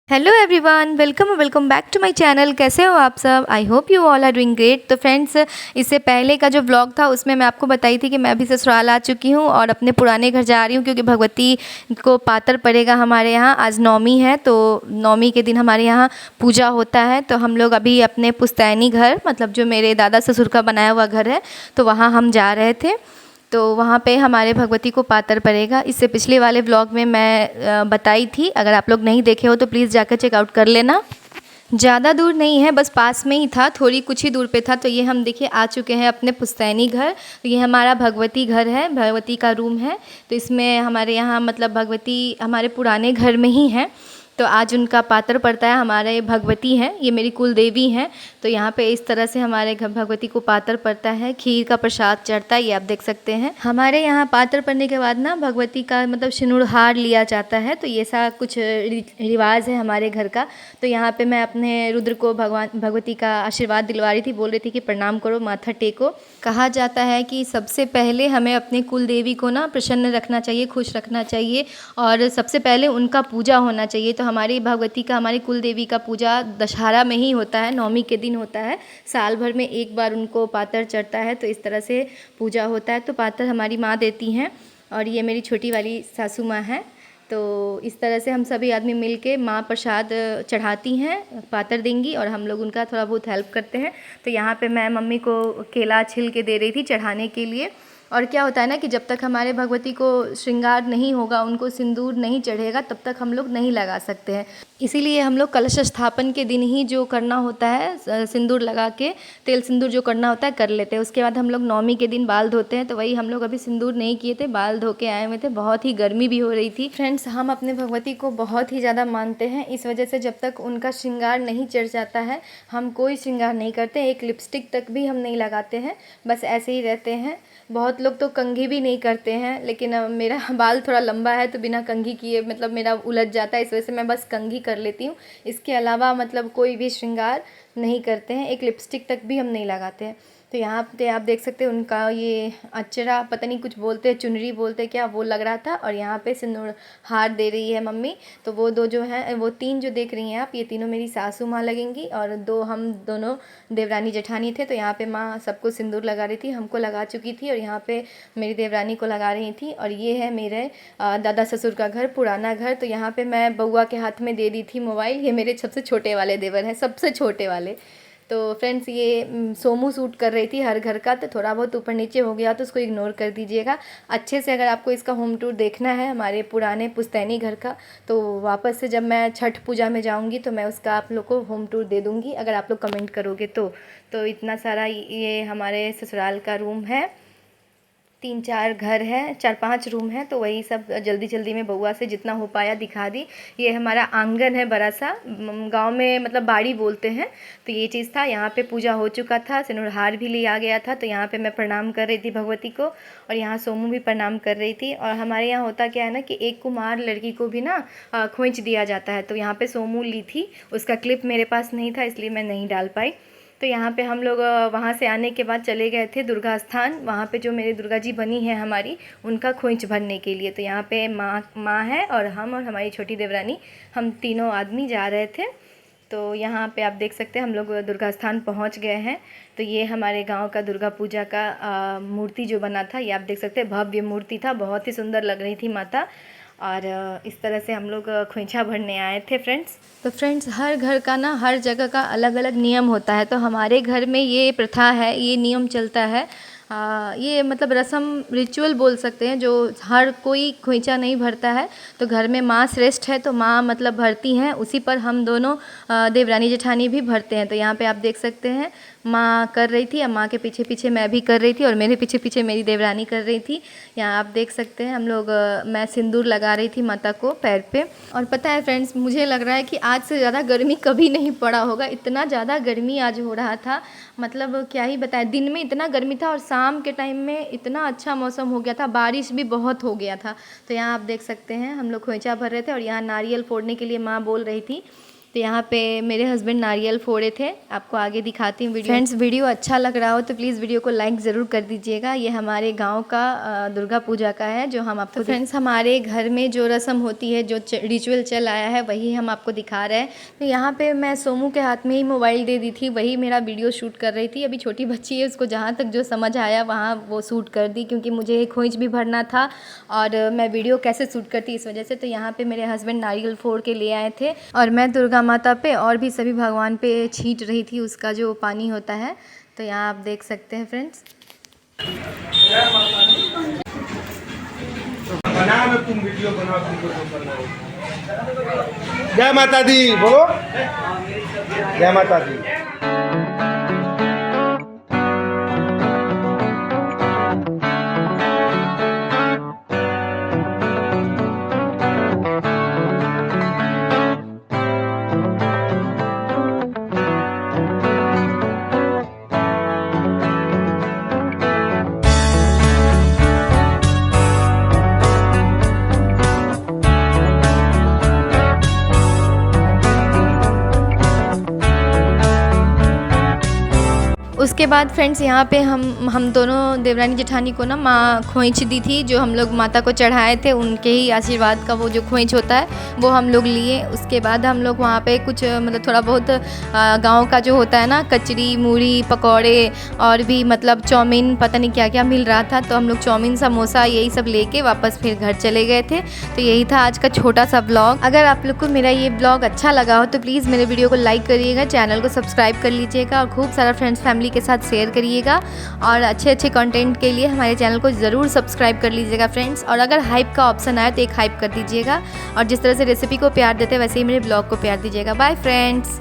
Hello everyone, welcome back to my channel. कैसे हो आप सब? I hope you all are doing great. तो फ्रेंड्स, इससे पहले का जो व्लॉग था उसमें मैं आपको बताई थी कि मैं अभी ससुराल आ चुकी हूँ और अपने पुराने घर जा रही हूँ क्योंकि भगवती को पातर पड़ेगा हमारे यहाँ। आज नौमी है, तो नौमी के दिन हमारे यहाँ पूजा होता है। तो हम लोग अभी अपने पुश्तैनी घर, मतलब जो मेरे दादा ससुर का बनाया हुआ घर है, तो वहाँ हम जा रहे थे। तो वहाँ पे हमारे भगवती को पातर पड़ेगा। इससे पिछले वाले व्लॉग में मैं बताई थी। अगर आप लोग नहीं देखे हो तो प्लीज़ जाकर चेकआउट कर लेना। ज़्यादा दूर नहीं है, बस पास में ही था, थोड़ी कुछ ही दूर पे था। तो ये हम देखिए आ चुके हैं अपने पुश्तैनी घर। तो ये हमारा भगवती घर है, भगवती का रूम है। तो इसमें हमारे यहाँ मतलब भगवती हमारे पुराने घर में ही है। तो आज उनका पातर पड़ता है। हमारे भगवती हैं, ये मेरी कुल देवी हैं। तो यहाँ पे इस तरह से हमारे घर भगवती को पातर पड़ता है, खीर का प्रसाद चढ़ता है, ये आप देख सकते हैं। हमारे यहाँ पातर पड़ने के बाद ना भगवती का मतलब सिंदूर हार लिया जाता है। तो ये सा कुछ रिवाज है हमारे घर का। तो यहाँ पे मैं अपने रुद्र को भगवती का आशीर्वाद दिलवा रही थी, बोल रही थी कि प्रणाम करो, माथा टेको। कहा जाता है कि सबसे पहले हमें अपने कुल देवी को ना प्रसन्न रखना चाहिए, खुश रखना चाहिए, और सबसे पहले उनका पूजा होना चाहिए। तो हमारी भगवती का, हमारी कुल देवी का पूजा दशहरा में ही होता है, नौमी के दिन होता है। साल भर में एक बार उनको पातर चढ़ता है, तो इस तरह से पूजा होता है। तो पातर हमारी माँ देती हैं, और ये मेरी छोटी वाली सासू माँ है। तो इस तरह से हम सभी आदमी मिल के माँ प्रसाद चढ़ाती हैं, पातर देंगी, और हम लोग उनका थोड़ा बहुत हेल्प करते हैं। तो यहाँ पे मैं मम्मी को केला छिल के दे रही थी चढ़ाने के लिए। और क्या होता है ना कि जब तक हमारे भगवती को श्रृंगार नहीं होगा, उनको सिंदूर नहीं चढ़ेगा, तब तक हम लोग नहीं लगा सकते हैं। इसीलिए हम लोग कलश स्थापन के दिन ही जो करना होता है, सिंदूर लगा के तेल सिंदूर जो करना होता है कर लेते हैं। उसके बाद हम लोग नौमी के दिन बाल धोते हैं। तो वही हम लोग अभी सिंदूर नहीं किए थे, बाल धो के आए हुए थे। बहुत ही गर्मी भी हो रही थी। फ्रेंड्स, हम अपने भगवती को बहुत ही ज़्यादा मानते हैं। इस वजह से जब तक उनका श्रृंगार नहीं चढ़ जाता है, हम कोई श्रृंगार नहीं करते। एक लिपस्टिक तक भी हम नहीं लगाते हैं, बस ऐसे ही रहते हैं। बहुत लोग तो कंघी भी नहीं करते हैं, लेकिन मेरा बाल थोड़ा लंबा है तो बिना कंघी किए मतलब मेरा उलझ जाता है, इस वजह से मैं बस कंघी कर लेती हूँ। इसके अलावा मतलब कोई भी श्रृंगार नहीं करते हैं, एक लिपस्टिक तक भी हम नहीं लगाते हैं। तो यहाँ पे आप देख सकते हैं उनका ये अचरा, पता नहीं कुछ बोलते हैं, चुनरी बोलते हैं क्या, वो लग रहा था। और यहाँ पे सिंदूर हार दे रही है मम्मी। तो वो दो जो हैं, वो तीन जो देख रही हैं आप, ये तीनों मेरी सासू माँ लगेंगी, और दो हम दोनों देवरानी जेठानी थे। तो यहाँ पे माँ सबको सिंदूर लगा रही थी, हमको लगा चुकी थी, और यहाँ पे मेरी देवरानी को लगा रही थी। और ये है मेरे दादा ससुर का घर, पुराना घर। तो यहाँ पे मैं बउआ के हाथ में दे दी थी मोबाइल। ये मेरे सबसे छोटे वाले देवर हैं, सबसे छोटे वाले। तो फ्रेंड्स, ये सोमू सूट कर रही थी हर घर का, तो थोड़ा बहुत ऊपर नीचे हो गया तो उसको इग्नोर कर दीजिएगा। अच्छे से अगर आपको इसका होम टूर देखना है हमारे पुराने पुश्तैनी घर का, तो वापस से जब मैं छठ पूजा में जाऊंगी तो मैं उसका आप लोग को होम टूर दे दूंगी, अगर आप लोग कमेंट करोगे तो इतना सारा ये हमारे ससुराल का रूम है। 3-4 घर है, 4-5 रूम है। तो वही सब जल्दी जल्दी में बउआ से जितना हो पाया दिखा दी। ये हमारा आंगन है बड़ा सा, गांव में मतलब बाड़ी बोलते हैं। तो ये चीज़ था, यहाँ पे पूजा हो चुका था, सिंदूर हार भी लिया गया था। तो यहाँ पे मैं प्रणाम कर रही थी भगवती को, और यहाँ सोमू भी प्रणाम कर रही थी। और हमारे यहाँ होता क्या है ना कि एक कुमार लड़की को भी ना खोइंच दिया जाता है। तो यहाँ पे सोमू ली थी, उसका क्लिप मेरे पास नहीं था, इसलिए मैं नहीं डाल पाई। तो यहाँ पे हम लोग वहाँ से आने के बाद चले गए थे दुर्गा स्थान, वहाँ पे जो मेरी दुर्गा जी बनी है हमारी, उनका खोइंच भरने के लिए। तो यहाँ पे माँ है, और हम और हमारी छोटी देवरानी, हम तीनों आदमी जा रहे थे। तो यहाँ पे आप देख सकते हैं हम लोग दुर्गा स्थान पहुँच गए हैं। तो ये हमारे गांव का दुर्गा पूजा का मूर्ति जो बना था, ये आप देख सकते हैं, भव्य मूर्ति था, बहुत ही सुंदर लग रही थी माता। और इस तरह से हम लोग खोइंछा भरने आए थे फ्रेंड्स। तो फ्रेंड्स, हर घर का ना हर जगह का अलग अलग नियम होता है। तो हमारे घर में ये प्रथा है, ये नियम चलता है। ये मतलब रस्म रिचुअल बोल सकते हैं, जो हर कोई खोइंचा नहीं भरता है। तो घर में माँ श्रेष्ठ है, तो माँ मतलब भरती हैं, उसी पर हम दोनों देवरानी जेठानी भी भरते हैं। तो यहाँ पे आप देख सकते हैं माँ कर रही थी, और माँ के पीछे पीछे मैं भी कर रही थी, और मेरे पीछे पीछे मेरी देवरानी कर रही थी। यहाँ आप देख सकते हैं हम लोग, मैं सिंदूर लगा रही थी माता को पैर पे। और पता है फ्रेंड्स, मुझे लग रहा है कि आज से ज़्यादा गर्मी कभी नहीं पड़ा होगा, इतना ज़्यादा गर्मी आज हो रहा था। मतलब क्या ही बताएं, दिन में इतना गर्मी था, और शाम के टाइम में इतना अच्छा मौसम हो गया था, बारिश भी बहुत हो गया था। तो यहाँ आप देख सकते हैं हम लोग खोइंचा भर रहे थे, और यहाँ नारियल फोड़ने के लिए माँ बोल रही थी तो यहाँ पे मेरे हस्बैंड नारियल फोड़े थे, आपको आगे दिखाती हूँ वीडियो। फ्रेंड्स वीडियो अच्छा लग रहा हो तो प्लीज़ वीडियो को लाइक ज़रूर कर दीजिएगा। ये हमारे गांव का दुर्गा पूजा का है जो हम आपको फ्रेंड्स हमारे घर में जो रस्म होती है, जो रिचुअल चल आया है, वही हम आपको दिखा रहे हैं। तो यहाँ पे मैं सोमू के हाथ में ही मोबाइल दे दी थी, वही मेरा वीडियो शूट कर रही थी। अभी छोटी बच्ची है, उसको जहाँ तक जो समझ आया वहाँ वो शूट कर दी, क्योंकि मुझे खोइंच भी भरना था और मैं वीडियो कैसे शूट करती इस वजह से। तो यहाँ पे मेरे हस्बैंड नारियल फोड़ के ले आए थे और मैं दुर्गा माता पे और भी सभी भगवान पे छींट रही थी उसका जो पानी होता है। तो यहाँ आप देख सकते हैं फ्रेंड्स। बनाओ, तुम वीडियो बनाओ, तुमको जो करना है। जय माता दी बोलो, जय माता दी। उसके बाद फ्रेंड्स यहाँ पे हम दोनों देवरानी जेठानी को ना माँ खोइंच दी थी, जो हम लोग माता को चढ़ाए थे, उनके ही आशीर्वाद का वो जो खोइंच होता है वो हम लोग लिए। उसके बाद हम लोग वहाँ पे कुछ मतलब थोड़ा बहुत गांव का जो होता है ना, कचरी, मूढ़ी, पकौड़े और भी मतलब चाउमीन, पता नहीं क्या क्या मिल रहा था, तो हम लोग चाउमीन, समोसा यही सब लेके वापस फिर घर चले गए थे। तो यही था आज का छोटा सा ब्लॉग। अगर आप लोग को मेरा ये ब्लॉग अच्छा लगा हो तो प्लीज़ मेरे वीडियो को लाइक करिएगा, चैनल को सब्सक्राइब कर लीजिएगा और खूब सारा फ्रेंड्स फैमिली के साथ शेयर करिएगा। और अच्छे अच्छे कंटेंट के लिए हमारे चैनल को ज़रूर सब्सक्राइब कर लीजिएगा फ्रेंड्स। और अगर हाइप का ऑप्शन आए तो एक हाइप कर दीजिएगा, और जिस तरह से रेसिपी को प्यार देते हैं वैसे ही मेरे ब्लॉग को प्यार दीजिएगा। Bye friends.